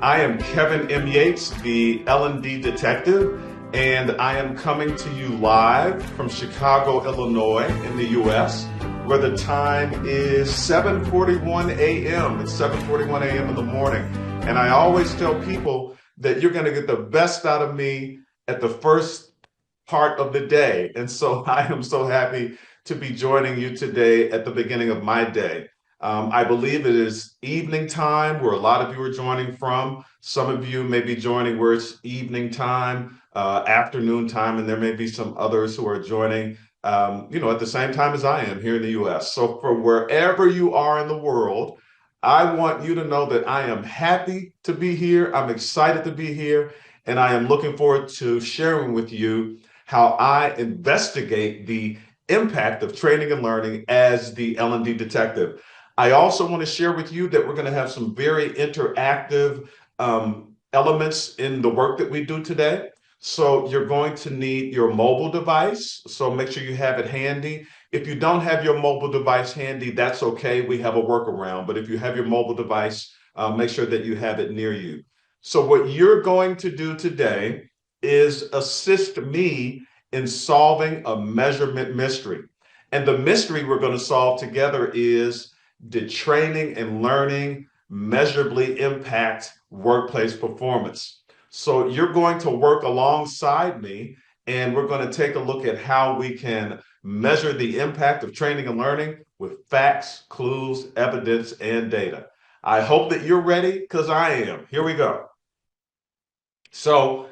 I am Kevin M. Yates, the L&D detective, and I am coming to you live from Chicago, Illinois, in the U.S., where the time is 7:41 a.m. It's 7:41 a.m. in the morning, and I always tell people that you're going to get the best out of me at the first part of the day, and so I am so happy to be joining you today at the beginning of my day. I believe it is evening time where a lot of you are joining from. Some of you may be joining where it's evening time, afternoon time, and there may be some others who are joining, at the same time as I am here in the US. So for wherever you are in the world, I want you to know that I am happy to be here. I'm excited to be here, and I am looking forward to sharing with you how I investigate the impact of training and learning as the L&D detective. I also want to share with you that we're going to have some very interactive elements in the work that we do today. So you're going to need your mobile device. So make sure you have it handy. If you don't have your mobile device handy, that's okay. We have a workaround. But if you have your mobile device, make sure that you have it near you. So what you're going to do today is assist me in solving a measurement mystery. And the mystery we're going to solve together is, did training and learning measurably impact workplace performance? So you're going to work alongside me, and we're going to take a look at how we can measure the impact of training and learning with facts, clues, evidence, and data. I hope that you're ready, because I am. Here we go. So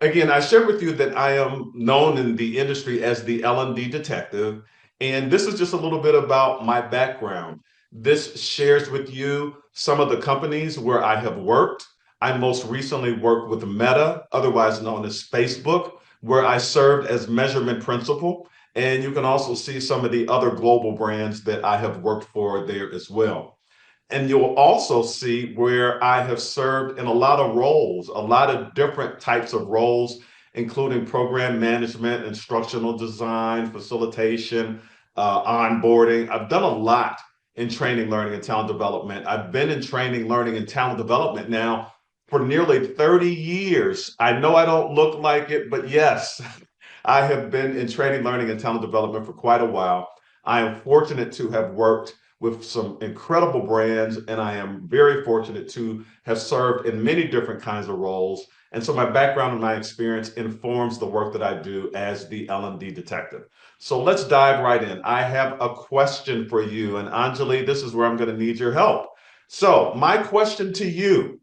again, I shared with you that I am known in the industry as the L&D detective, and this is just a little bit about my background. This shares with you some of the companies where I have worked. I most recently worked with Meta, otherwise known as Facebook, where I served as measurement principal. And you can also see some of the other global brands that I have worked for there as well. And you'll also see where I have served in a lot of roles, a lot of different types of roles, including program management, instructional design, facilitation, onboarding. I've done a lot in training, learning, and talent development. I've been in training, learning, and talent development now for nearly 30 years. I know I don't look like it, but yes, I have been in training, learning, and talent development for quite a while. I am fortunate to have worked with some incredible brands, and I am very fortunate to have served in many different kinds of roles. And so my background and my experience informs the work that I do as the L&D detective. So let's dive right in. I have a question for you, and Anjali, this is where I'm going to need your help. So my question to you: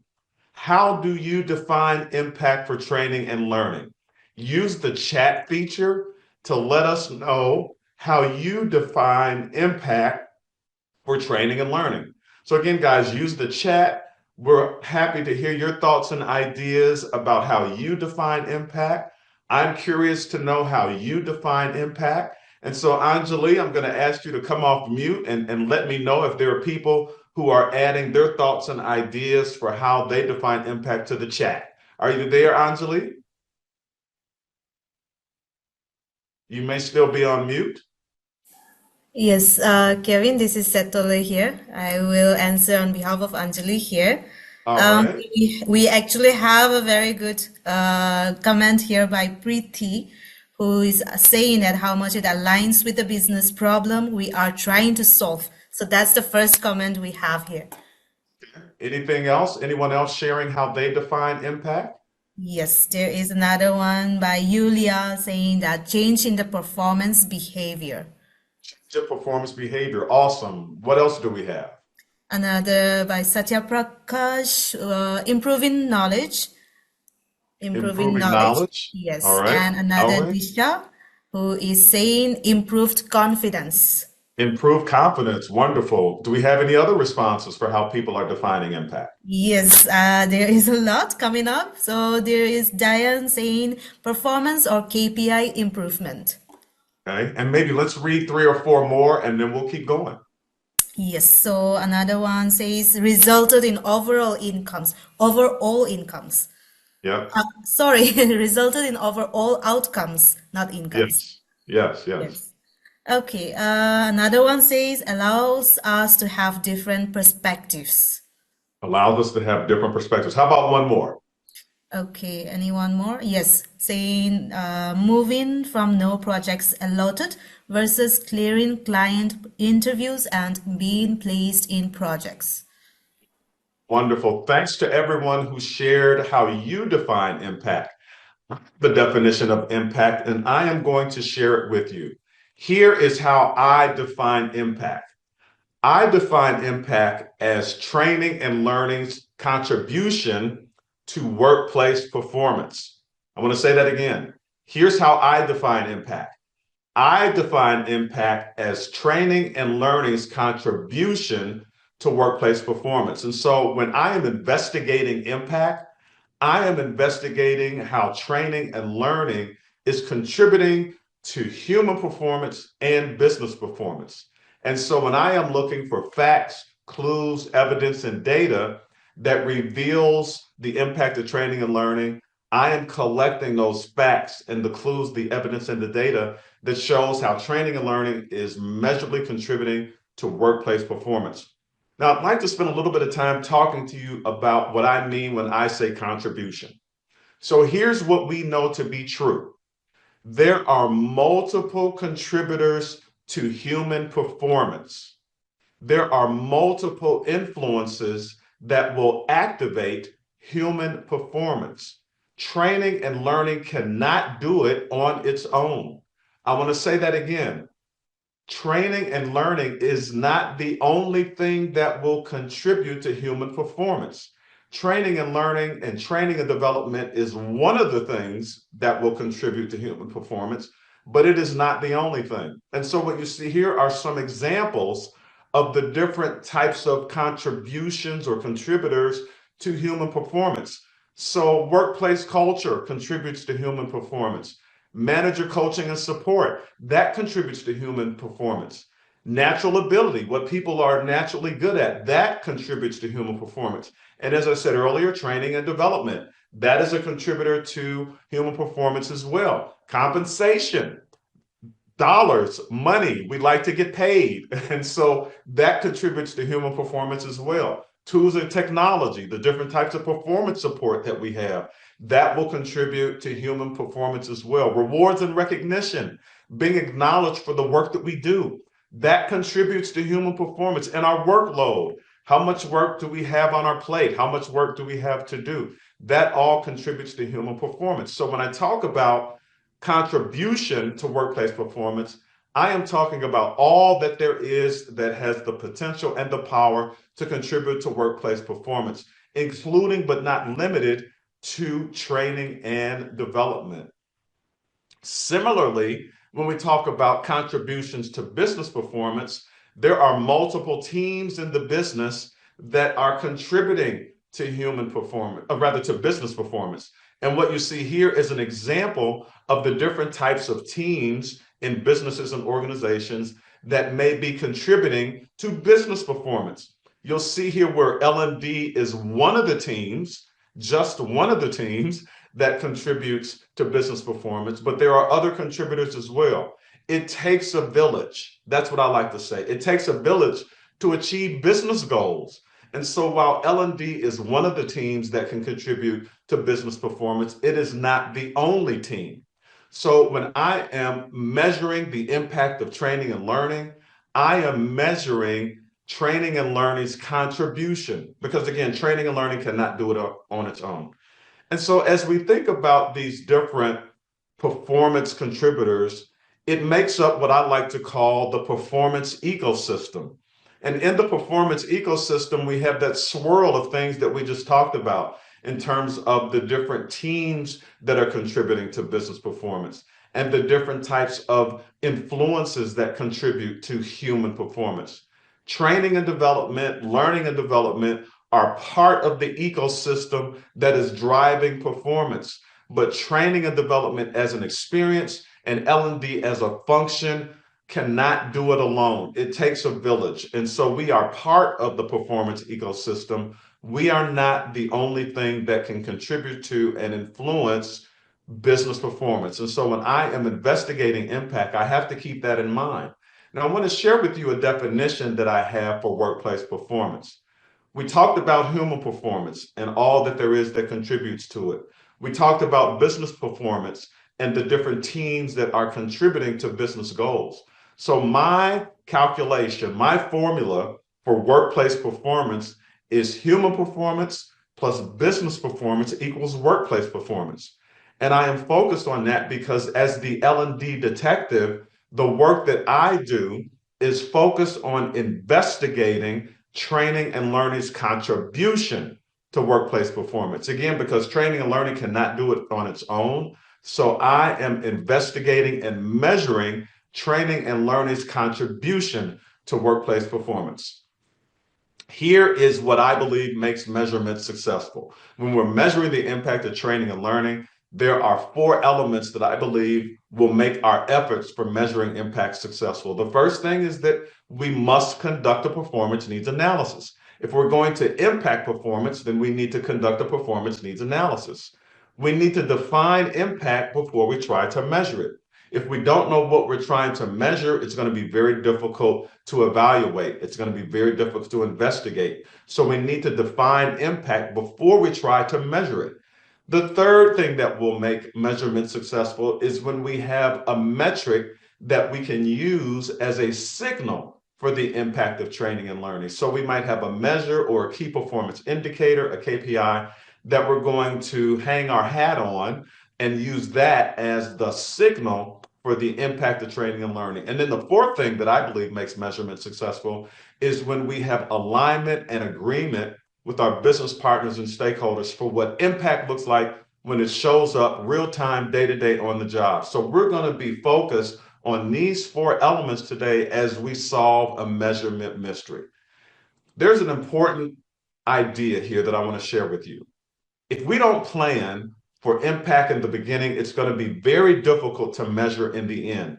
how do you define impact for training and learning? Use the chat feature to let us know how you define impact for training and learning. So again, guys, use the chat. We're happy to hear your thoughts and ideas about how you define impact. I'm curious to know how you define impact. And so, Anjali, I'm going to ask you to come off mute and let me know if there are people who are adding their thoughts and ideas for how they define impact to the chat. Are you there, Anjali? You may still be on mute. Yes, Kevin, this is Setole here. I will answer on behalf of Anjali here. All right. We actually have a very good comment here by Preeti, who is saying that how much it aligns with the business problem we are trying to solve. So that's the first comment we have here. Anything else? Anyone else sharing how they define impact? Yes, there is another one by Yulia saying that change in the performance behavior. Shift performance behavior. Awesome. What else do we have? Another by Satya Prakash, improving knowledge. Improving Improving knowledge, knowledge. All yes. right. And All another right. Disha, who is saying improved confidence. Improve confidence. Wonderful. Do we have any other responses for how people are defining impact? Yes, there is a lot coming up. So there is Diane saying performance or KPI improvement. Okay. And maybe let's read three or four more and then we'll keep going. Yes, so another one says resulted in overall incomes. Overall incomes. Yep. Sorry, resulted in overall outcomes, not incomes. Yes. Yes. Yes. Yes. Okay, another one says allows us to have different perspectives. Allows us to have different perspectives. How about one more? Okay, anyone more? Yes, saying moving from no projects allotted versus clearing client interviews and being placed in projects. Wonderful. Thanks to everyone who shared how you define impact, the definition of impact, and I am going to share it with you. Here is how I define impact. I define impact as training and learning's contribution to workplace performance. I want to say that again. Here's how I define impact. I define impact as training and learning's contribution to workplace performance. And so when I am investigating impact, I am investigating how training and learning is contributing to human performance and business performance. And so when I am looking for facts, clues, evidence, and data that reveals the impact of training and learning, I am collecting those facts and the clues, the evidence, and the data that shows how training and learning is measurably contributing to workplace performance. Now, I'd like to spend a little bit of time talking to you about what I mean when I say contribution. So here's what we know to be true. There are multiple contributors to human performance. There are multiple influences that will activate human performance. Training and learning cannot do it on its own. I want to say that again. Training and learning is not the only thing that will contribute to human performance. Training and learning and training and development is one of the things that will contribute to human performance, but it is not the only thing. And so what you see here are some examples of the different types of contributions or contributors to human performance. So workplace culture contributes to human performance. Manager coaching and support, that contributes to human performance. Natural ability, what people are naturally good at, that contributes to human performance. And as I said earlier, training and development, that is a contributor to human performance as well. Compensation, dollars, money, we like to get paid. And so that contributes to human performance as well. Tools and technology, the different types of performance support that we have, that will contribute to human performance as well. Rewards and recognition, being acknowledged for the work that we do, that contributes to human performance. And our workload, how much work do we have on our plate? How much work do we have to do? That all contributes to human performance. So when I talk about contribution to workplace performance, I am talking about all that there is that has the potential and the power to contribute to workplace performance, including but not limited to training and development. Similarly, when we talk about contributions to business performance, there are multiple teams in the business that are contributing to human performance, or rather to business performance. And what you see here is an example of the different types of teams in businesses and organizations that may be contributing to business performance. You'll see here where L&D is one of the teams, just one of the teams that contributes to business performance, but there are other contributors as well. It takes a village. That's what I like to say. It takes a village to achieve business goals. And so while L&D is one of the teams that can contribute to business performance, it is not the only team. So when I am measuring the impact of training and learning, I am measuring training and learning's contribution, because again, training and learning cannot do it on its own. And so as we think about these different performance contributors, it makes up what I like to call the performance ecosystem. And in the performance ecosystem, we have that swirl of things that we just talked about in terms of the different teams that are contributing to business performance and the different types of influences that contribute to human performance. Training and development, learning and development are part of the ecosystem that is driving performance. But training and development as an experience and L&D as a function cannot do it alone. It takes a village. And so we are part of the performance ecosystem. We are not the only thing that can contribute to and influence business performance. And so when I am investigating impact, I have to keep that in mind. Now, I want to share with you a definition that I have for workplace performance. We talked about human performance and all that there is that contributes to it. We talked about business performance and the different teams that are contributing to business goals. So my calculation, my formula for workplace performance is human performance plus business performance equals workplace performance. And I am focused on that because as the L&D detective, the work that I do is focused on investigating training and learning's contribution to workplace performance. Again, because training and learning cannot do it on its own. So I am investigating and measuring training and learning's contribution to workplace performance. Here is what I believe makes measurement successful. When we're measuring the impact of training and learning, there are four elements that I believe will make our efforts for measuring impact successful. The first thing is that we must conduct a performance needs analysis. If we're going to impact performance, then we need to conduct a performance needs analysis. We need to define impact before we try to measure it. If we don't know what we're trying to measure, it's going to be very difficult to evaluate. It's going to be very difficult to investigate. So we need to define impact before we try to measure it. The third thing that will make measurement successful is when we have a metric that we can use as a signal for the impact of training and learning. So we might have a measure or a key performance indicator, a KPI, that we're going to hang our hat on and use that as the signal for the impact of training and learning. And then the fourth thing that I believe makes measurement successful is when we have alignment and agreement with our business partners and stakeholders for what impact looks like when it shows up real time, day to day on the job. So we're going to be focused on these four elements today as we solve a measurement mystery. There's an important idea here that I want to share with you. If we don't plan for impact in the beginning, it's going to be very difficult to measure in the end.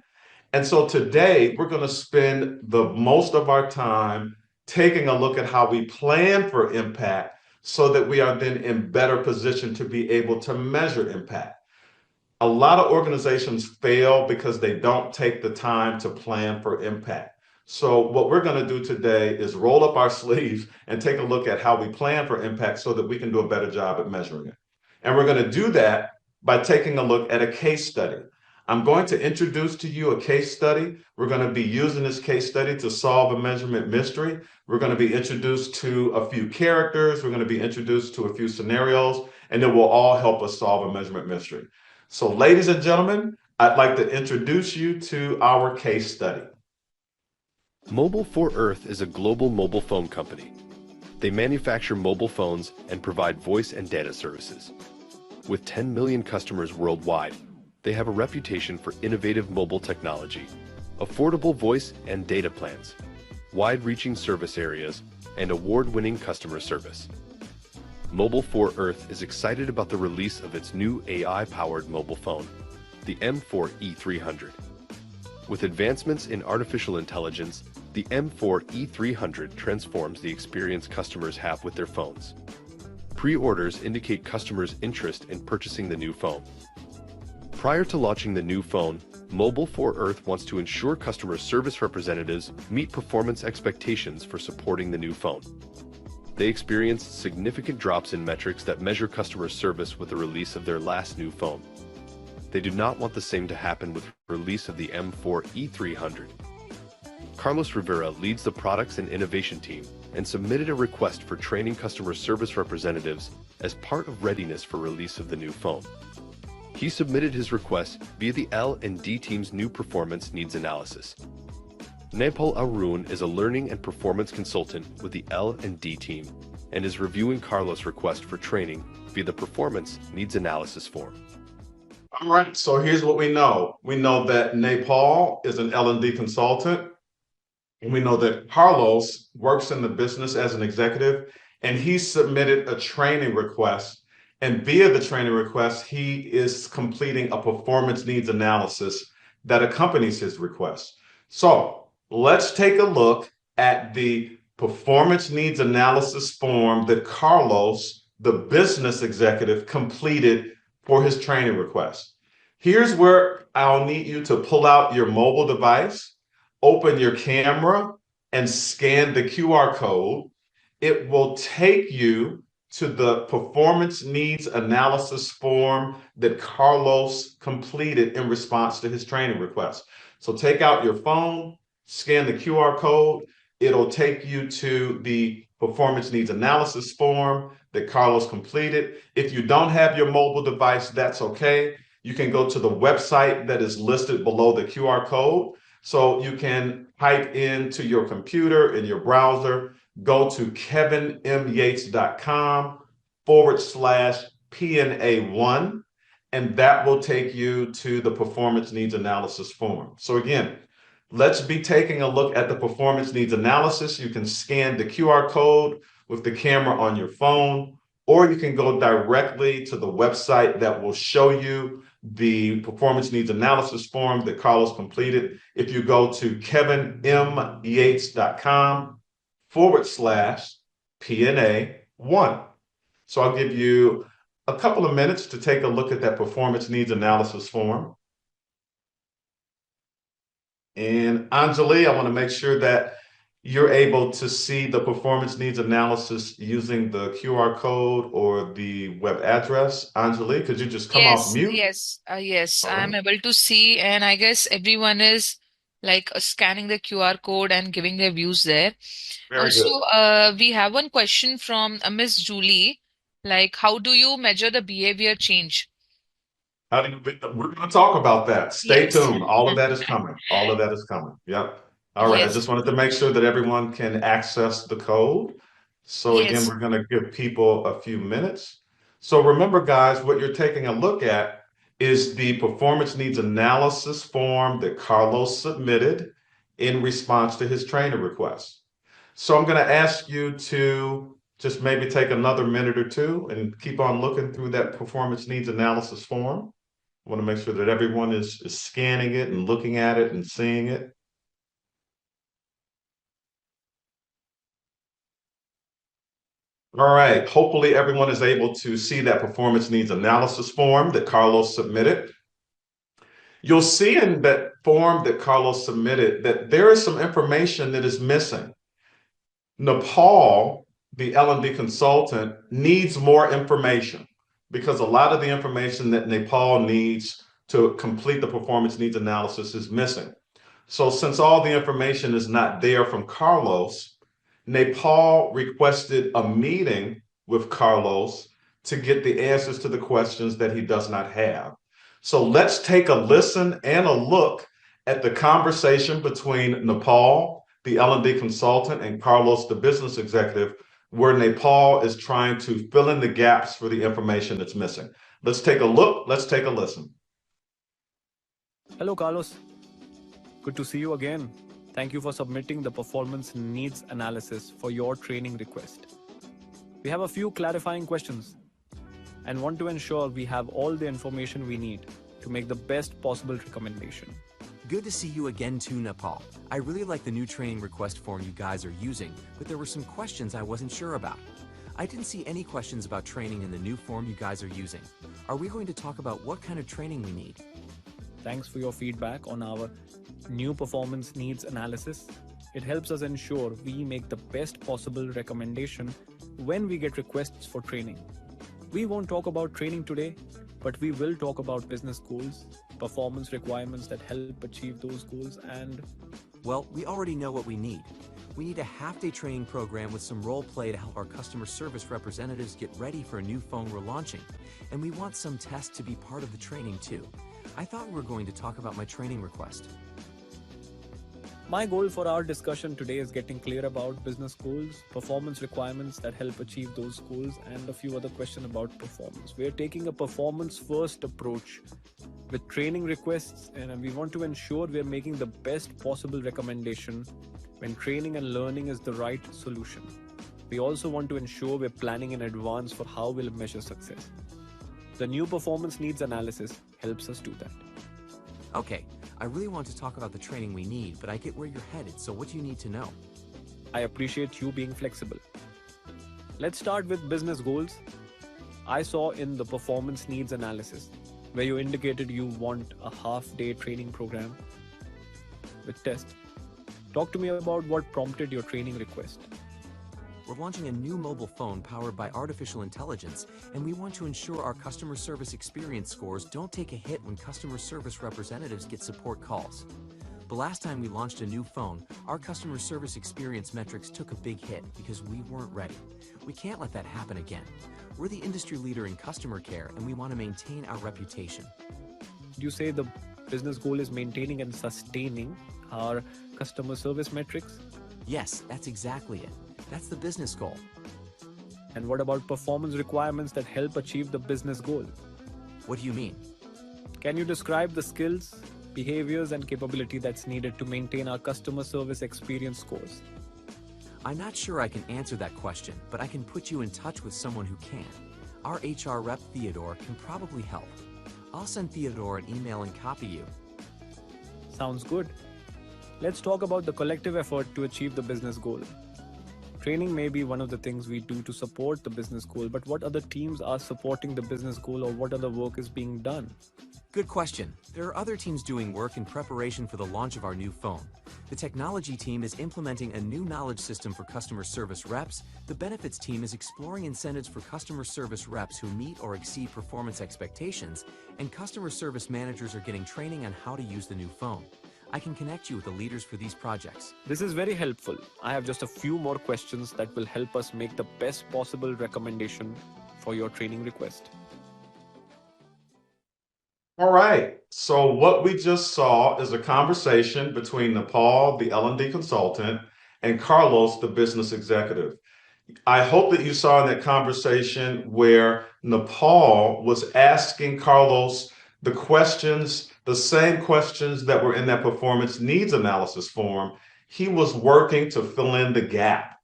And so today we're going to spend the most of our time taking a look at how we plan for impact so that we are then in better position to be able to measure impact. A lot of organizations fail because they don't take the time to plan for impact. So what we're going to do today is roll up our sleeves and take a look at how we plan for impact so that we can do a better job at measuring it. And we're going to do that by taking a look at a case study. I'm going to introduce to you a case study. We're going to be using this case study to solve a measurement mystery. We're going to be introduced to a few characters. We're going to be introduced to a few scenarios, and it will all help us solve a measurement mystery. So, ladies and gentlemen, I'd like to introduce you to our case study. Mobile for Earth is a global mobile phone company. They manufacture mobile phones and provide voice and data services. With 10 million customers worldwide, they have a reputation for innovative mobile technology, affordable voice and data plans, wide-reaching service areas, and award-winning customer service. Mobile for Earth is excited about the release of its new AI-powered mobile phone, the M4 E300. With advancements in artificial intelligence, the M4 E300 transforms the experience customers have with their phones. Pre-orders indicate customers' interest in purchasing the new phone. Prior to launching the new phone, Mobile for Earth wants to ensure customer service representatives meet performance expectations for supporting the new phone. They experienced significant drops in metrics that measure customer service with the release of their last new phone. They do not want the same to happen with the release of the M4 E300. Carlos Rivera leads the products and innovation team and submitted a request for training customer service representatives as part of readiness for release of the new phone. He submitted his request via the L&D team's new performance needs analysis. Nepal Arun is a learning and performance consultant with the L&D team and is reviewing Carlos' request for training via the performance needs analysis form. All right, so here's what we know. We know that Nepal is an L&D consultant. And we know that Carlos works in the business as an executive, and he submitted a training request. And via the training request, he is completing a performance needs analysis that accompanies his request. So let's take a look at the performance needs analysis form that Carlos, the business executive, completed for his training request. Here's where I'll need you to pull out your mobile device, open your camera, and scan the QR code. it will take you to the performance needs analysis form that Carlos completed in response to his training request. So take out your phone, scan the QR code. It'll take you to the performance needs analysis form that Carlos completed. If you don't have your mobile device, that's okay. You can go to the website that is listed below the QR code. So you can type into your computer in your browser, go to kevinmyates.com/PNA1, and that will take you to the performance needs analysis form. So again, let's be taking a look at the performance needs analysis. You can scan the QR code with the camera on your phone, or you can go directly to the website that will show you the performance needs analysis form that Carlos completed. If you go to kevinmyates.com/PNA1. So I'll give you a couple of minutes to take a look at that performance needs analysis form. And Anjali, I want to make sure that you're able to see the performance needs analysis using the QR code or the web address. Anjali, could you just come off Yes, mute? yes, All I'm right. able to see, and I guess everyone is like scanning the QR code and giving their views there. Very So, good. we have one question from Miss Julie, like, how do you measure the behavior change? We're going to talk about that. Stay Yes, tuned. All of that is coming. All of that is coming. Yep. All right. I yes, just wanted to make sure that everyone can access the code. So again, yes, we're going to give people a few minutes. So remember, guys, what you're taking a look at is the performance needs analysis form that Carlos submitted in response to his trainer request. So I'm going to ask you to just maybe take another minute or two and keep on looking through that performance needs analysis form. I want to make sure that everyone is scanning it and looking at it and seeing it. All right. Hopefully everyone is able to see that performance needs analysis form that Carlos submitted. You'll see in that form that Carlos submitted that there is some information that is missing. Nepal, the L&D consultant, needs more information because a lot of the information that Nepal needs to complete the performance needs analysis is missing. So since all the information is not there from Carlos, Nepal requested a meeting with Carlos to get the answers to the questions that he does not have. So let's take a listen and a look at the conversation between Nepal, the L&D consultant, and Carlos, the business executive, where Nepal is trying to fill in the gaps for the information that's missing. Let's take a look. Let's take a listen. Hello, Carlos. Good to see you again. Thank you for submitting the performance needs analysis for your training request. We have a few clarifying questions and want to ensure we have all the information we need to make the best possible recommendation. Good to see you again too, Nepal. I really like the new training request form you guys are using, but there were some questions I wasn't sure about. I didn't see any questions about training in the new form you guys are using. Are we going to talk about what kind of training we need? Thanks for your feedback on our new performance needs analysis. It helps us ensure we make the best possible recommendation when we get requests for training. We won't talk about training today, but we will talk about business goals, performance requirements that help achieve those goals, and... Well, we already know what we need. We need a half-day training program with some role play to help our customer service representatives get ready for a new phone we're launching. And we want some tests to be part of the training too. I thought we were going to talk about my training request. My goal for our discussion today is getting clear about business goals, performance requirements that help achieve those goals, and a few other questions about performance. We're taking a performance-first approach with training requests, and we want to ensure we're making the best possible recommendation when training and learning is the right solution. We also want to ensure we're planning in advance for how we'll measure success. The new performance needs analysis helps us do that. Okay, I really want to talk about the training we need, but I get where you're headed, so what do you need to know? I appreciate you being flexible. Let's start with business goals. I saw in the performance needs analysis where you indicated you want a half-day training program with tests. Talk to me about what prompted your training request. We're launching a new mobile phone powered by artificial intelligence, and we want to ensure our customer service experience scores don't take a hit when customer service representatives get support calls. The last time we launched a new phone, our customer service experience metrics took a big hit because we weren't ready. We can't let that happen again. We're the industry leader in customer care, and we want to maintain our reputation. You say the business goal is maintaining and sustaining our customer service metrics? Yes, that's exactly it. That's the business goal. And what about performance requirements that help achieve the business goal? What do you mean? Can you describe the skills, behaviors, and capability that's needed to maintain our customer service experience scores? I'm not sure I can answer that question, but I can put you in touch with someone who can. Our HR rep, Theodore, can probably help. I'll send Theodore an email and copy you. Sounds good. Let's talk about the collective effort to achieve the business goal. Training may be one of the things we do to support the business goal, but what other teams are supporting the business goal, or what other work is being done? Good question. There are other teams doing work in preparation for the launch of our new phone. The technology team is implementing a new knowledge system for customer service reps. The benefits team is exploring incentives for customer service reps who meet or exceed performance expectations, and customer service managers are getting training on how to use the new phone. I can connect you with the leaders for these projects. This is very helpful. I have just a few more questions that will help us make the best possible recommendation for your training request. All right. So what we just saw is a conversation between Nepal, the L&D consultant, and Carlos, the business executive. I hope that you saw in that conversation where Nepal was asking Carlos the questions, the same questions that were in that performance needs analysis form. He was working to fill in the gap.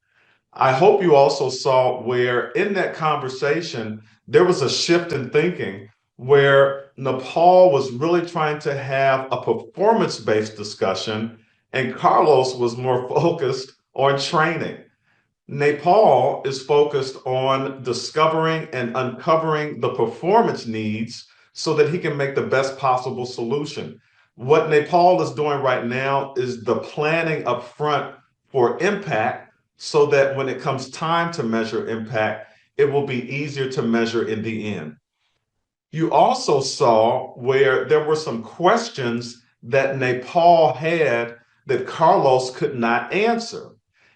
I hope you also saw where in that conversation there was a shift in thinking where Nepal was really trying to have a performance-based discussion and Carlos was more focused on training. Nepal is focused on discovering and uncovering the performance needs so that he can make the best possible solution. What Nepal is doing right now is the planning up front for impact so that when it comes time to measure impact, it will be easier to measure in the end. You also saw where there were some questions that Nepal had that Carlos could not answer.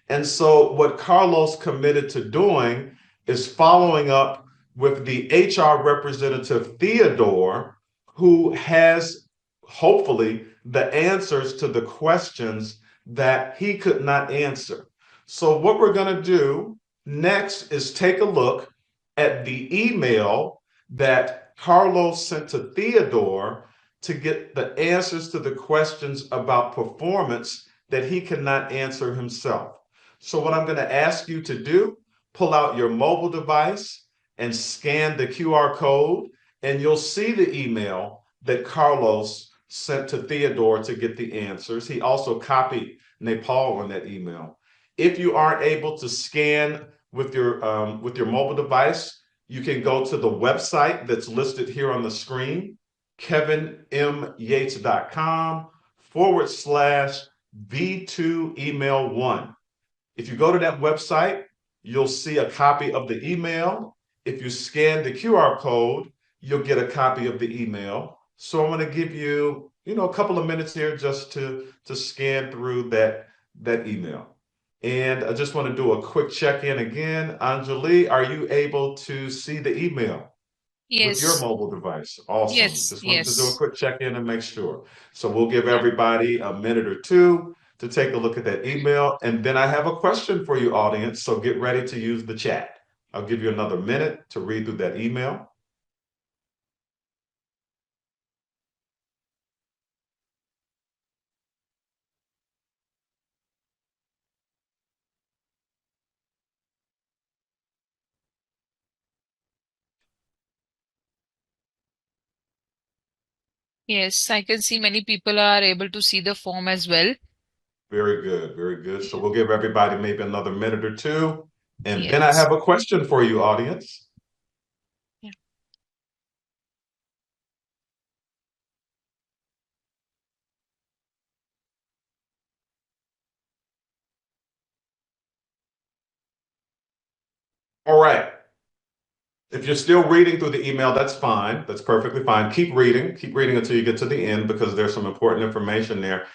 And so, what Carlos committed to doing is following up with the HR representative, Theodore, who has hopefully the answers to the questions that he could not answer. So, what we're going to do next is take a look at the email that Carlos sent to Theodore to get the answers to the questions about performance that he cannot answer himself. So what I'm going to ask you to do, pull out your mobile device and scan the QR code, and you'll see the email that Carlos sent to Theodore to get the answers. He also copied Nepal on that email. If you aren't able to scan with your mobile device, you can go to the website that's listed here on the screen, kevinmyates.com/V2 email 1. If you go to that website, you'll see a copy of the email. If you scan the QR code, you'll get a copy of the email. So I'm going to give you, a couple of minutes here just to scan through that email. And I just want to do a quick check-in again. Anjali, are you able to see the email with your Yes, mobile device? Awesome. yes, Just wanted to do a yes. quick check-in and make sure. So we'll give Yeah. everybody a minute or two to take a look at that email. And then I have a question for you, audience. So get ready to use the chat. I'll give you another minute to read through that email. Yes, I can see many people are able to see the form as well. Very good, very good. So we'll give everybody maybe another minute or two. And then I Yes. have a question for you, audience. Yeah. All right. If you're still reading through the email, that's fine. That's perfectly fine. Keep reading. Keep reading until you get to the end because there's some important information there.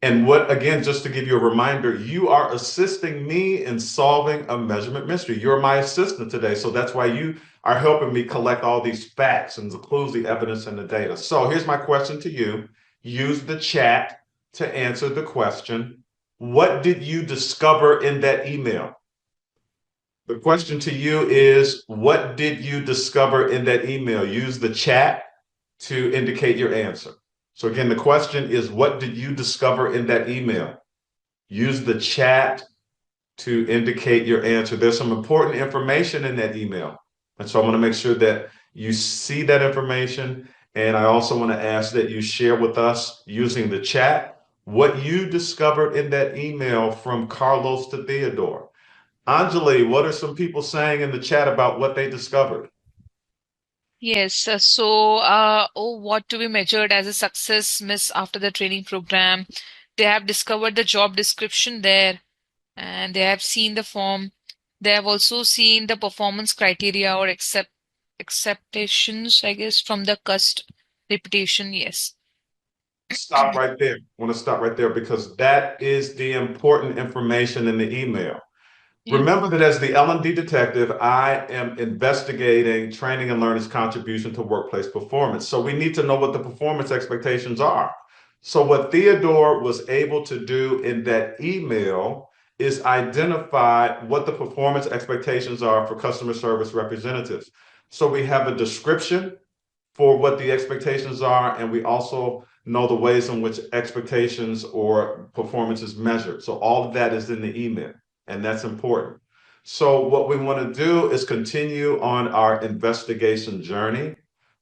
And again, just to give you a reminder, you are assisting me in solving a measurement mystery. You're my assistant today. So that's why you are helping me collect all these facts and the clues, the evidence, and the data. So here's my question to you. Use the chat to answer the question. What did you discover in that email? The question to you is, what did you discover in that email? Use the chat to indicate your answer. So again, the question is, what did you discover in that email? Use the chat to indicate your answer. There's some important information in that email. And so I want to make sure that you see that information. And I also want to ask that you share with us using the chat what you discovered in that email from Carlos to Theodore. Anjali, what are some people saying in the chat about what they discovered? Yes, what to be measured as a success, miss, after the training program? They have discovered the job description there and they have seen the form. They have also seen the performance criteria or acceptations, I guess, from the cust reputation. Yes. Stop right there. I want to stop right there because that is the important information in the email. Yeah. Remember that as the L&D detective, I am investigating training and learning's contribution to workplace performance. So we need to know what the performance expectations are. So what Theodore was able to do in that email is identify what the performance expectations are for customer service representatives. So we have a description for what the expectations are, and we also know the ways in which expectations or performance is measured. So all of that is in the email, and that's important. So what we want to do is continue on our investigation journey.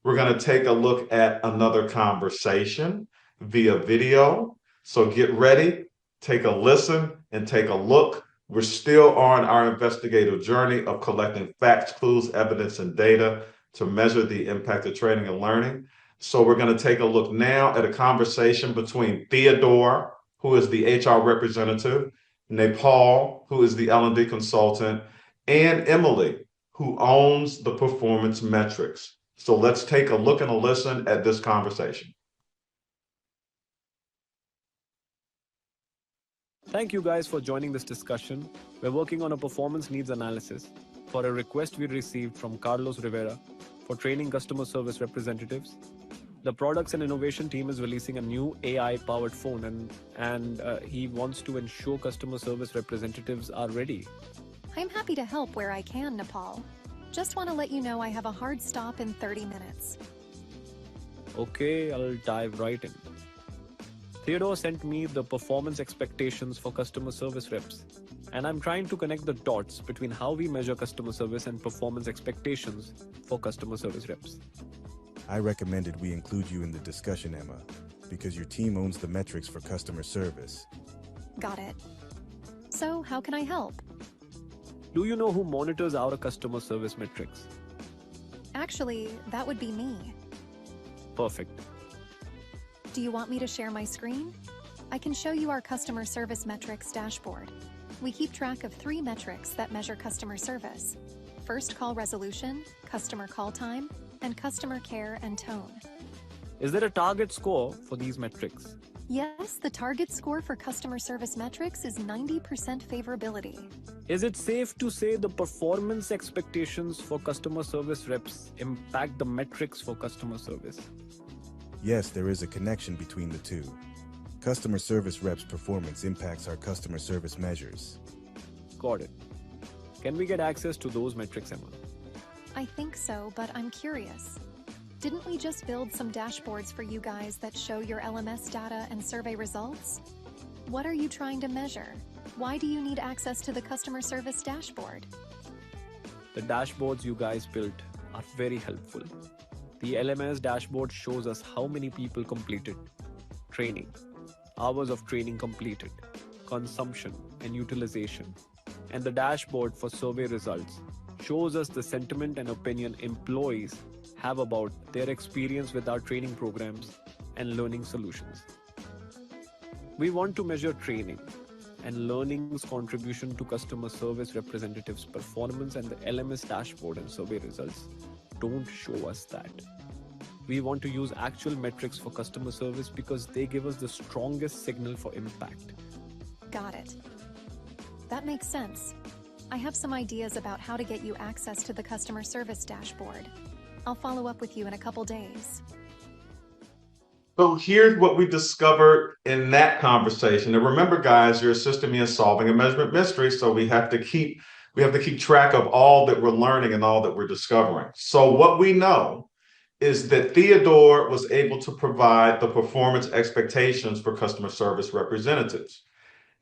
We're going to take a look at another conversation via video. So get ready, take a listen, and take a look. We're still on our investigative journey of collecting facts, clues, evidence, and data to measure the impact of training and learning. So we're going to take a look now at a conversation between Theodore, who is the HR representative, Nepal, who is the L&D consultant, and Emily, who owns the performance metrics. So let's take a look and a listen at this conversation. Thank you guys for joining this discussion. We're working on a performance needs analysis for a request we received from Carlos Rivera for training customer service representatives. The products and innovation team is releasing a new AI-powered phone and he wants to ensure customer service representatives are ready. I'm happy to help where I can, Nepal. Just want to let you know I have a hard stop in 30 minutes. Okay, I'll dive right in. Theodore sent me the performance expectations for customer service reps, and I'm trying to connect the dots between how we measure customer service and performance expectations for customer service reps. I recommended we include you in the discussion, Emma, because your team owns the metrics for customer service. Got it. So, how can I help? Do you know who monitors our customer service metrics? Actually, that would be me. Perfect. Do you want me to share my screen? I can show you our customer service metrics dashboard. We keep track of 3 metrics that measure customer service: first call resolution, customer call time, and customer care and tone. Is there a target score for these metrics? Yes, the target score for customer service metrics is 90% favorability. Is it safe to say the performance expectations for customer service reps impact the metrics for customer service? Yes, there is a connection between the two. Customer service reps' performance impacts our customer service measures. Got it. Can we get access to those metrics, Emma? I think so, but I'm curious. Didn't we just build some dashboards for you guys that show your LMS data and survey results? What are you trying to measure? Why do you need access to the customer service dashboard? The dashboards you guys built are very helpful. The LMS dashboard shows us how many people completed training, hours of training completed, consumption and utilization. And the dashboard for survey results shows us the sentiment and opinion employees have about their experience with our training programs and learning solutions. We want to measure training, and learning's contribution to customer service representatives' performance and the LMS dashboard and survey results don't show us that. We want to use actual metrics for customer service because they give us the strongest signal for impact. Got it. That makes sense. I have some ideas about how to get you access to the customer service dashboard. I'll follow up with you in a couple days. So here's what we discovered in that conversation. And remember, guys, you're assisting me in solving a measurement mystery, so we have to keep track of all that we're learning and all that we're discovering. So what we know is that Theodore was able to provide the performance expectations for customer service representatives.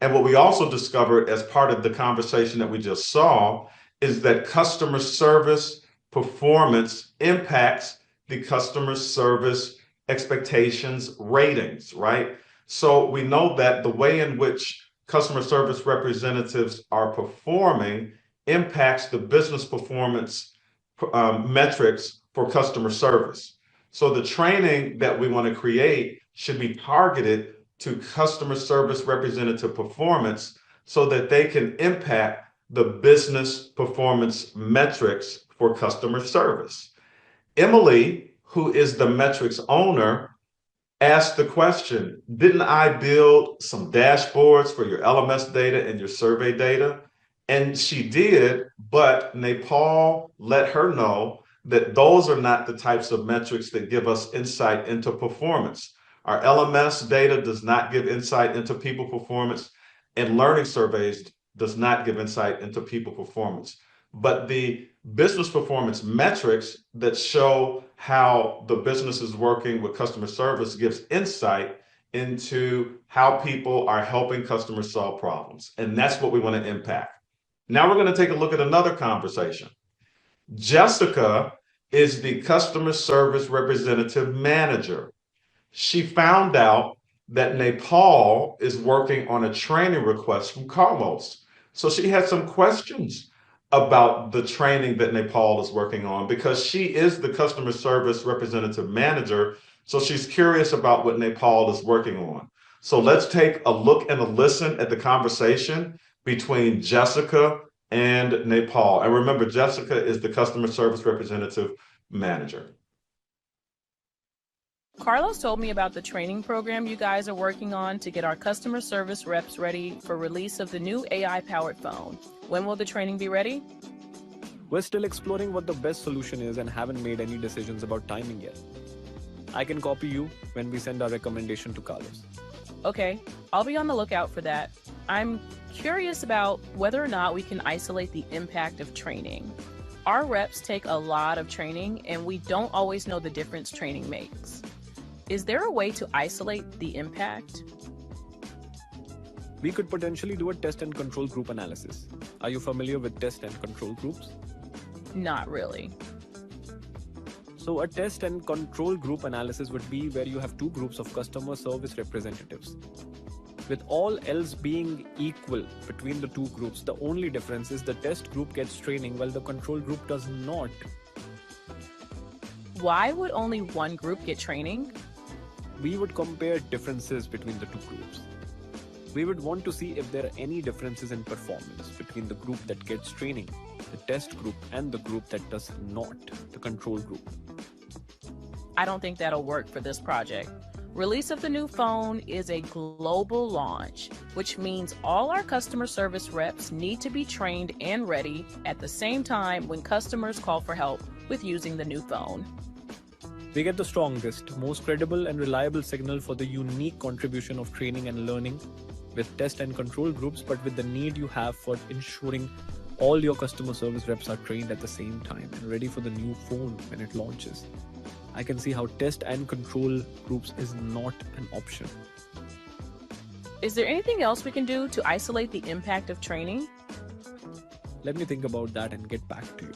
And what we also discovered as part of the conversation that we just saw is that customer service performance impacts the customer service expectations ratings, right? So we know that the way in which customer service representatives are performing impacts the business performance metrics for customer service. So the training that we want to create should be targeted to customer service representative performance so that they can impact the business performance metrics for customer service. Emily, who is the metrics owner, asked the question, didn't I build some dashboards for your LMS data and your survey data? And she did, but Nepal let her know that those are not the types of metrics that give us insight into performance. Our LMS data does not give insight into people performance, and learning surveys does not give insight into people performance. But the business performance metrics that show how the business is working with customer service gives insight into how people are helping customers solve problems. And that's what we want to impact. Now we're going to take a look at another conversation. Jessica is the customer service representative manager. She found out that Nepal is working on a training request from Carlos. So she had some questions about the training that Nepal is working on because she is the customer service representative manager. So she's curious about what Nepal is working on. So let's take a look and a listen at the conversation between Jessica and Nepal. And remember, Jessica is the customer service representative manager. Carlos told me about the training program you guys are working on to get our customer service reps ready for release of the new AI-powered phone. When will the training be ready? We're still exploring what the best solution is and haven't made any decisions about timing yet. I can copy you when we send our recommendation to Carlos. Okay, I'll be on the lookout for that. I'm curious about whether or not we can isolate the impact of training. Our reps take a lot of training and we don't always know the difference training makes. Is there a way to isolate the impact? We could potentially do a test and control group analysis. Are you familiar with test and control groups? Not really. So a test and control group analysis would be where you have two groups of customer service representatives. With all else being equal between the two groups, the only difference is the test group gets training while the control group does not. Why would only one group get training? We would compare differences between the two groups. We would want to see if there are any differences in performance between the group that gets training, the test group, and the group that does not, the control group. I don't think that'll work for this project. Release of the new phone is a global launch, which means all our customer service reps need to be trained and ready at the same time when customers call for help with using the new phone. We get the strongest, most credible and reliable signal for the unique contribution of training and learning with test and control groups, but with the need you have for ensuring all your customer service reps are trained at the same time and ready for the new phone when it launches. I can see how test and control groups is not an option. Is there anything else we can do to isolate the impact of training? Let me think about that and get back to you.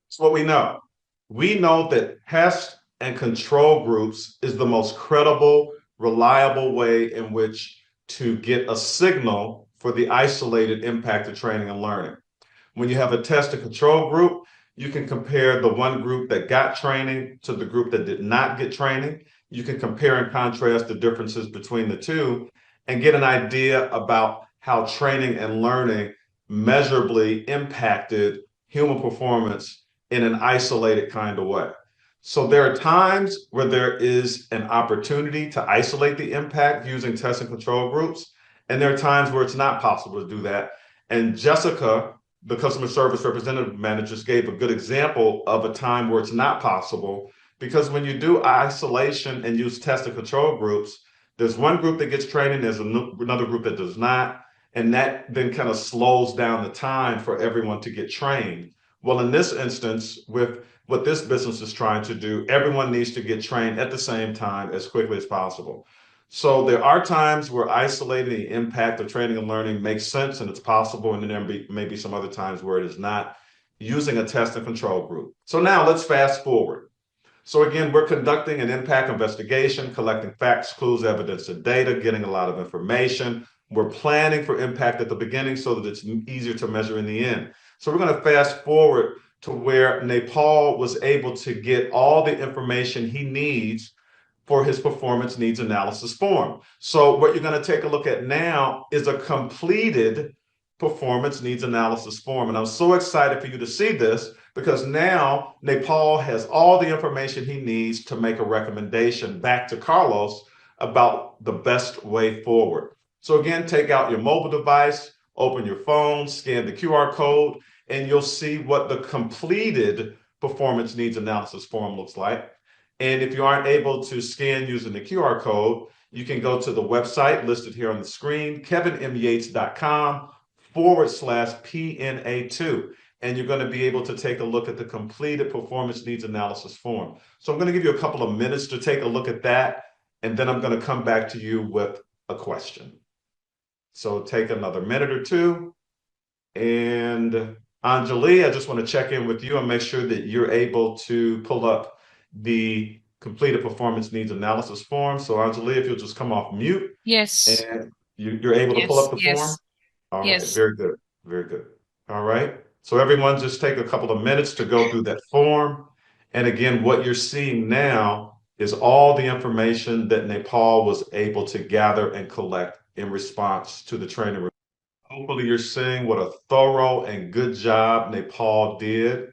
It's what we know. We know that test and control groups is the most credible, reliable way in which to get a signal for the isolated impact of training and learning. When you have a test and control group, you can compare the one group that got training to the group that did not get training, you can compare and contrast the differences between the two and get an idea about how training and learning measurably impacted human performance in an isolated kind of way. So there are times where there is an opportunity to isolate the impact using test and control groups, and there are times where it's not possible to do that. And Jessica, the customer service representative manager, gave a good example of a time where it's not possible, because when you do isolation and use test and control groups, there's one group that gets training, there's another group that does not, and that then kind of slows down the time for everyone to get trained. Well, in this instance, with what this business is trying to do, everyone needs to get trained at the same time as quickly as possible. So there are times where isolating the impact of training and learning makes sense and it's possible, and then may be some other times where it is not, using a test and control group. So now let's fast forward. So again, we're conducting an impact investigation, collecting facts, clues, evidence, and data, getting a lot of information. We're planning for impact at the beginning so that it's easier to measure in the end. So we're going to fast forward to where Nepal was able to get all the information he needs for his performance needs analysis form. So what you're going to take a look at now is a completed performance needs analysis form. And I'm so excited for you to see this, because now Nepal has all the information he needs to make a recommendation back to Carlos about the best way forward. So again, take out your mobile device, open your phone, scan the QR code, and you'll see what the completed performance needs analysis form looks like. And if you aren't able to scan using the QR code, you can go to the website listed here on the screen, kevinmyates.com/PNA2. And you're going to be able to take a look at the completed performance needs analysis form. So I'm going to give you a couple of minutes to take a look at that, and then I'm going to come back to you with a question. So take another minute or two. And Anjali, I just want to check in with you and make sure that you're able to pull up the completed performance needs analysis form. So Anjali, if you'll just come off mute. Yes. And you're able to pull up the form? All right, Yes. very good, very good. All right, so everyone just take a couple of minutes to go through that form. And again, what you're seeing now is all the information that Nepal was able to gather and collect in response to the training. Hopefully you're seeing what a thorough and good job Nepal did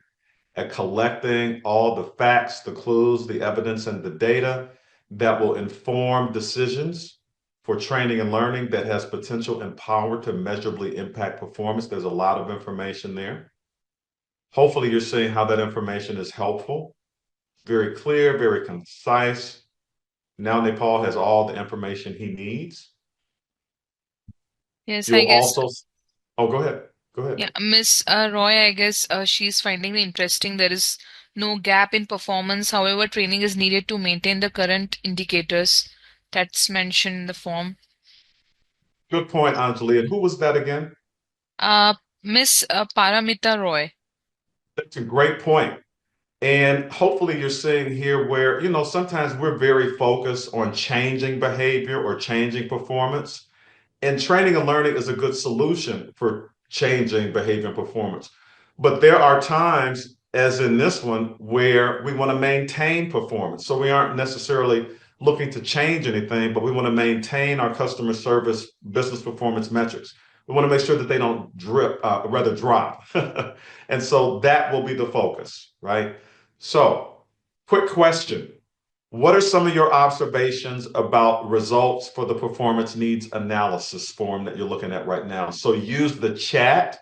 at collecting all the facts, the clues, the evidence, and the data that will inform decisions for training and learning that has potential and power to measurably impact performance. There's a lot of information there. Hopefully you're seeing how that information is helpful, very clear, very concise. Now Nepal has all the information he needs. Yes, I You'll guess. also, oh, go ahead. Go ahead. Yeah, Miss Roy, I guess she's finding it interesting. There is no gap in performance. However, training is needed to maintain the current indicators that's mentioned in the form. Good point, Anjali. And who was that again? Miss Paramita Roy. That's a great point. And hopefully you're seeing here where, sometimes we're very focused on changing behavior or changing performance. And training and learning is a good solution for changing behavior and performance. But there are times, as in this one, where we want to maintain performance. So we aren't necessarily looking to change anything, but we want to maintain our customer service business performance metrics. We want to make sure that they don't rather drop. And so that will be the focus, right? So, quick question. What are some of your observations about results for the performance needs analysis form that you're looking at right now? So use the chat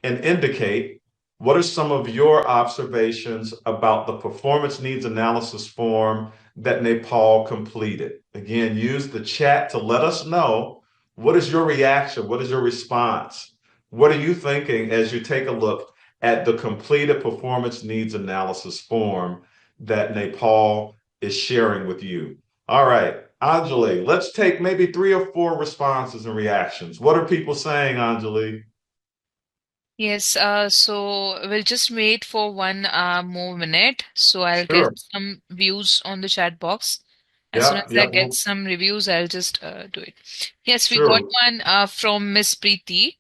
and indicate what are some of your observations about the performance needs analysis form that Nepal completed. Again, use the chat to let us know what is your reaction, what is your response, what are you thinking as you take a look at the completed performance needs analysis form that Nepal is sharing with you. All right, Anjali, let's take maybe 3 or 4 responses and reactions. What are people saying, Anjali? Yes, so we'll just wait for one more minute. So I'll Sure. get some views on the chat box. As soon Yeah, as I yeah. get some reviews, I'll just do it. Yes, we got Sure. one from Miss Preeti.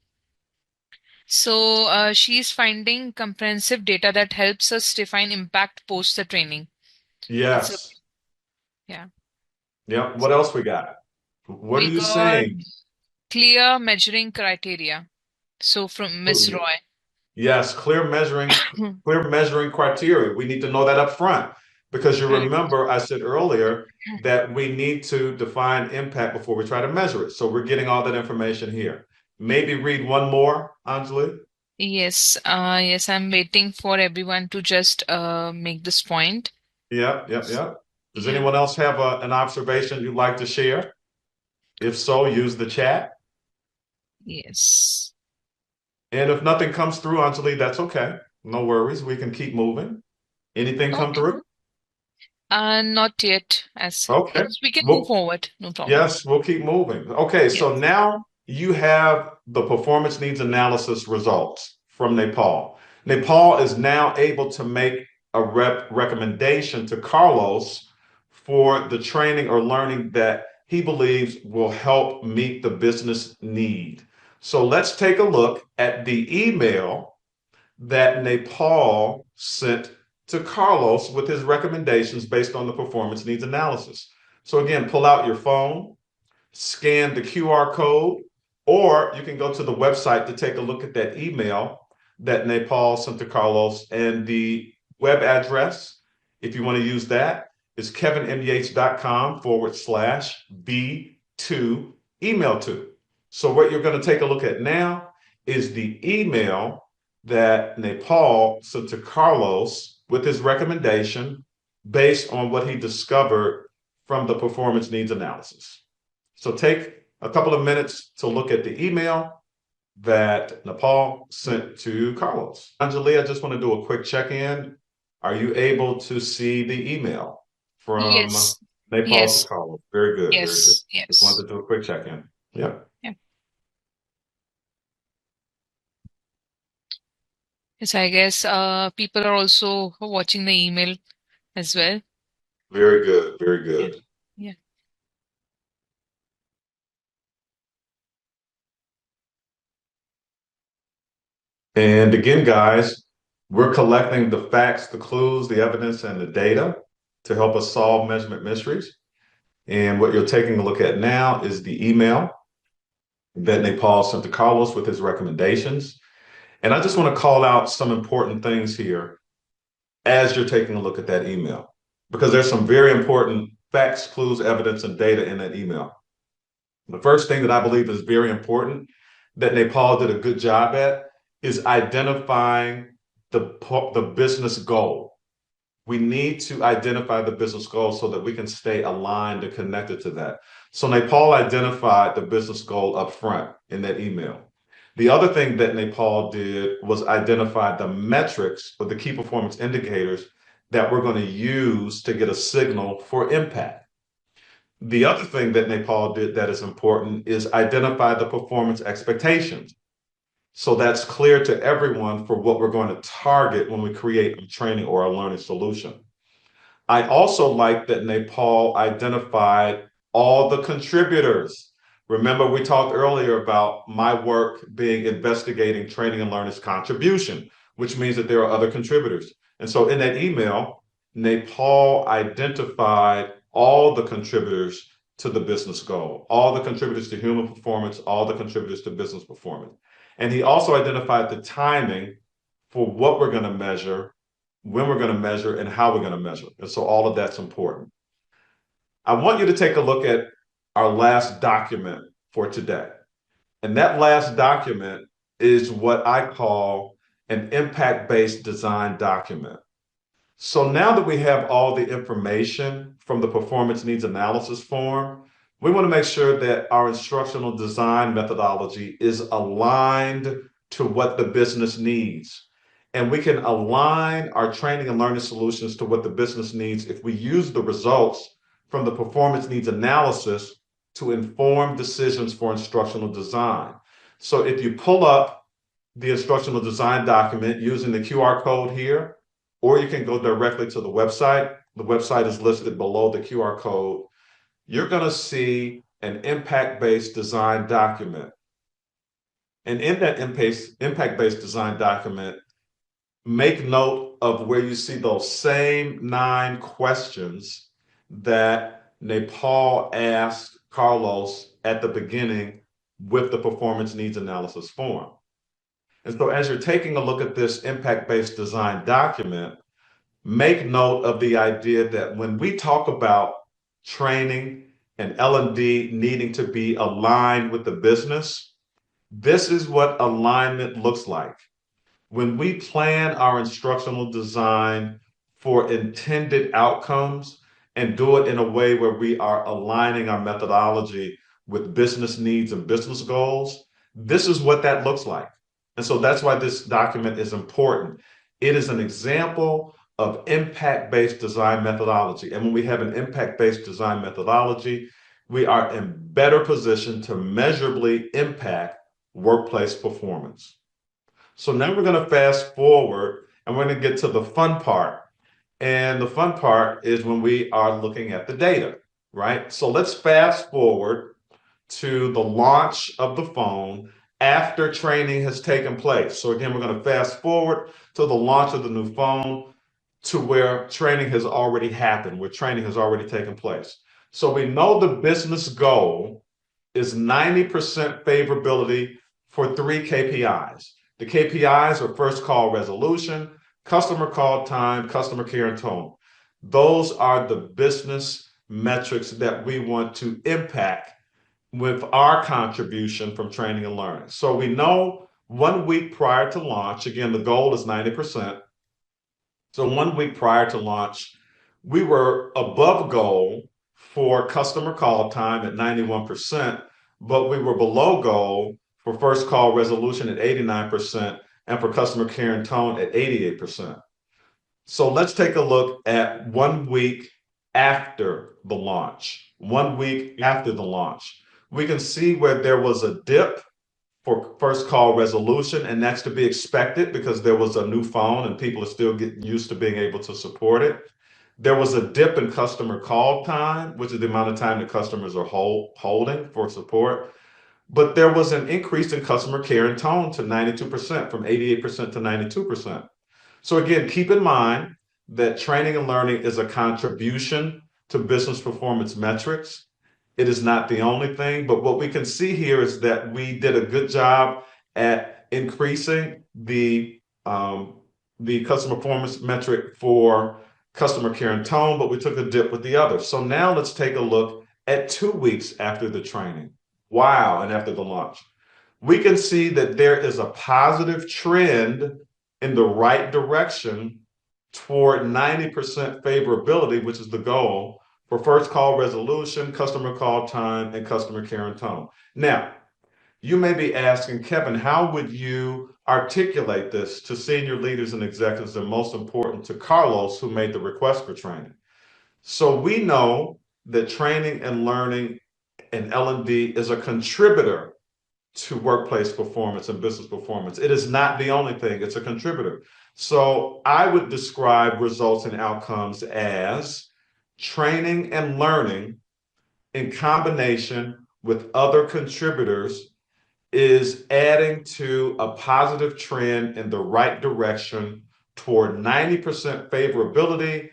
So she's finding comprehensive data that helps us define impact post the training. It's a Yes. Yeah. Yeah. What else we got? What are We you got seeing? clear measuring criteria. So from Miss Roy. Yes, clear measuring criteria. We need to know that up front because you Correct. remember I said earlier that we need to define impact before we try to measure it. So we're getting all that information here. Maybe read one more, Anjali. Yes, yes, I'm waiting for everyone to just make this point. Yep. Does Yeah. anyone else have an observation you'd like to share? If so, use the chat. Yes. And if nothing comes through, Anjali, that's okay. No worries. We can keep moving. Anything come Okay. through? Not yet. As Okay. yes, we can move Well, forward. No problem. yes, we'll keep moving. Okay, so Yes. now you have the performance needs analysis results from Nepal. Nepal is now able to make a recommendation to Carlos for the training or learning that he believes will help meet the business need. So let's take a look at the email that Nepal sent to Carlos with his recommendations based on the performance needs analysis. So again, pull out your phone, scan the QR code, or you can go to the website to take a look at that email that Nepal sent to Carlos. And the web address, if you want to use that, is kevinmyates.com/B2 email to. So what you're going to take a look at now is the email that Nepal sent to Carlos with his recommendation based on what he discovered from the performance needs analysis. So take a couple of minutes to look at the email that Nepal sent to Carlos. Anjali, I just want to do a quick check-in. Are you able to see the email from Yes. Nepal to Yes. Carlos? Very good, very good. Yes. Just wanted Yes. to do a quick check-in. Yep. Yeah. Yes, I guess people are also watching the email as well. Very good, very Yeah. good. Yeah. And again, guys, we're collecting the facts, the clues, the evidence, and the data to help us solve measurement mysteries. And what you're taking a look at now is the email that Nepal sent to Carlos with his recommendations. And I just want to call out some important things here as you're taking a look at that email, because there's some very important facts, clues, evidence, and data in that email. The first thing that I believe is very important that Nepal did a good job at is identifying the business goal. We need to identify the business goal so that we can stay aligned and connected to that. So Nepal identified the business goal up front in that email. The other thing that Nepal did was identify the metrics or the key performance indicators that we're going to use to get a signal for impact. The other thing that Nepal did that is important is identify the performance expectations. So that's clear to everyone for what we're going to target when we create a training or a learning solution. I also like that Nepal identified all the contributors. Remember, we talked earlier about my work being investigating training and learners' contribution, which means that there are other contributors. And so in that email, Nepal identified all the contributors to the business goal, all the contributors to human performance, all the contributors to business performance. And he also identified the timing for what we're going to measure, when we're going to measure, and how we're going to measure. And so all of that's important. I want you to take a look at our last document for today. And that last document is what I call an impact-based design document. So now that we have all the information from the performance needs analysis form, we want to make sure that our instructional design methodology is aligned to what the business needs. And we can align our training and learning solutions to what the business needs if we use the results from the performance needs analysis to inform decisions for instructional design. So if you pull up the instructional design document using the QR code here, or you can go directly to the website. The website is listed below the QR code. You're going to see an impact-based design document. And in that impact-based design document, make note of where you see those same 9 questions that Nepal asked Carlos at the beginning with the performance needs analysis form. And so as you're taking a look at this impact-based design document, make note of the idea that when we talk about training and L&D needing to be aligned with the business, this is what alignment looks like. When we plan our instructional design for intended outcomes and do it in a way where we are aligning our methodology with business needs and business goals, this is what that looks like. And so that's why this document is important. It is an example of impact-based design methodology. And when we have an impact-based design methodology, we are in better position to measurably impact workplace performance. So now we're going to fast forward and we're going to get to the fun part. And the fun part is when we are looking at the data, right? So let's fast forward to the launch of the phone after training has taken place. So again, we're going to fast forward to the launch of the new phone to where training has already happened, where training has already taken place. So we know the business goal is 90% favorability for 3 KPIs. The KPIs are first call resolution, customer call time, customer care, and tone. Those are the business metrics that we want to impact with our contribution from training and learning. So we know 1 week prior to launch, again, the goal is 90%. So 1 week prior to launch, we were above goal for customer call time at 91%, but we were below goal for first call resolution at 89% and for customer care and tone at 88%. So let's take a look at 1 week after the launch. 1 week after the launch, we can see where there was a dip for first call resolution, and that's to be expected because there was a new phone and people are still getting used to being able to support it. There was a dip in customer call time, which is the amount of time that customers are holding for support. But there was an increase in customer care and tone to 92%, from 88% to 92%. So again, keep in mind that training and learning is a contribution to business performance metrics. It is not the only thing, but what we can see here is that we did a good job at increasing the customer performance metric for customer care and tone, but we took a dip with the others. So now let's take a look at 2 weeks after the training. Wow, and after the launch. We can see that there is a positive trend in the right direction toward 90% favorability, which is the goal, for first call resolution, customer call time, and customer care and tone. Now, you may be asking, Kevin, how would you articulate this to senior leaders and executives, and most important to Carlos, who made the request for training? So we know that training and learning and L&D is a contributor to workplace performance and business performance. It is not the only thing, it's a contributor. So I would describe results and outcomes as training and learning in combination with other contributors is adding to a positive trend in the right direction toward 90% favorability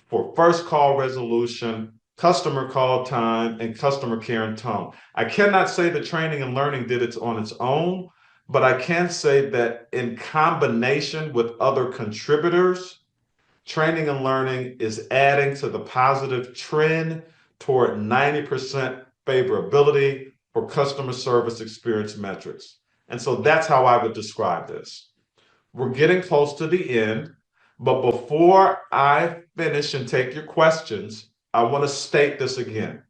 for first call resolution, customer call time, and customer care and tone. I cannot say that training and learning did it on its own, but I can say that in combination with other contributors, training and learning is adding to the positive trend toward 90% favorability for customer service experience metrics. And so that's how I would describe this. We're getting close to the end, but before I finish and take your questions, I want to state this again.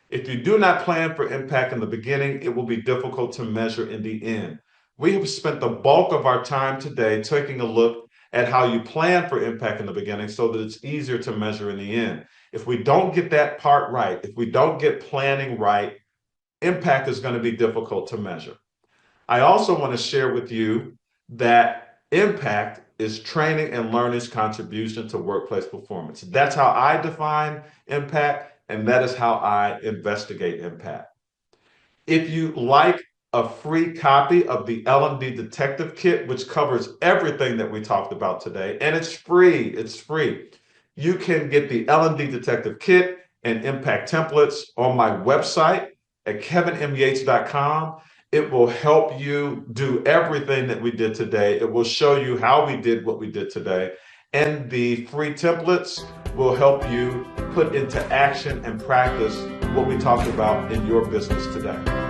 If you do not plan for impact in the beginning, it will be difficult to measure in the end. We have spent the bulk of our time today taking a look at how you plan for impact in the beginning so that it's easier to measure in the end. If we don't get that part right, if we don't get planning right, impact is going to be difficult to measure. I also want to share with you that impact is training and learning's contribution to workplace performance. That's how I define impact, and that is how I investigate impact. If you like a free copy of the L&D Detective Kit, which covers everything that we talked about today, and it's free, you can get the L&D Detective Kit and impact templates on my website at kevinmyates.com. It will help you do everything that we did today. It will show you how we did what we did today. And the free templates will help you put into action and practice what we talked about in your business today.